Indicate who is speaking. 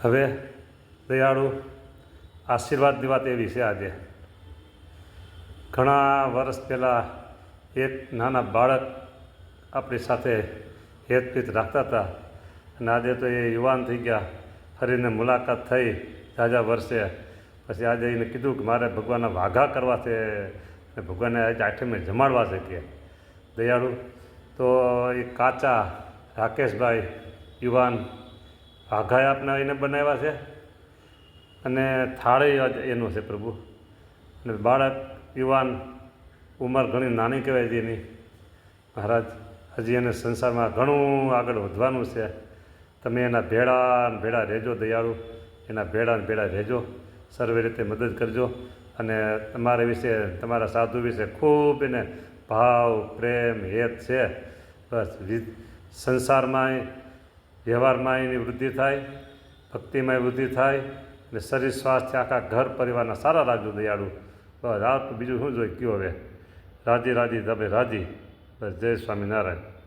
Speaker 1: હવે દયાળુ આશીર્વાદની વાત એવી છે, આજે ઘણા વર્ષ પહેલાં એક નાના બાળક આપણી સાથે હેતપીત રાખતા હતા અને આજે તો એ યુવાન થઈ ગયા. ફરીને મુલાકાત થઈ ઝાઝા વર્ષે પછી આજે એને કીધું કે મારે ભગવાનના વાઘા કરવા છે અને ભગવાનને આજે આઠમે જમાડવા છે કે દયાળુ. તો એ કાચા રાકેશભાઈ યુવાન વાઘા આપને એને બનાવ્યા છે અને થાળી એનું છે પ્રભુ. અને બાળક યુવાન ઉંમર ઘણી નાની કહેવાય છે એની. મહારાજ હજી એને સંસારમાં ઘણું આગળ વધવાનું છે. તમે એના ભેળા રહેજો દયાળુ, એના ભેળા રહેજો, સર્વે રીતે મદદ કરજો અને તમારા વિશે, તમારા સાધુ વિશે ખૂબ એને ભાવ પ્રેમ હેત છે. બસ સંસારમાંય વ્યવહારમાં એની વૃદ્ધિ થાય, ભક્તિમાં વૃદ્ધિ થાય અને શરીર સ્વાસ્થ્ય આખા ઘર પરિવારના સારા રાખજો દયાળુ. બસ આ બીજું શું જોઈએ કયો હવે. રાજી તમે રાજી. બસ જય સ્વામિનારાયણ.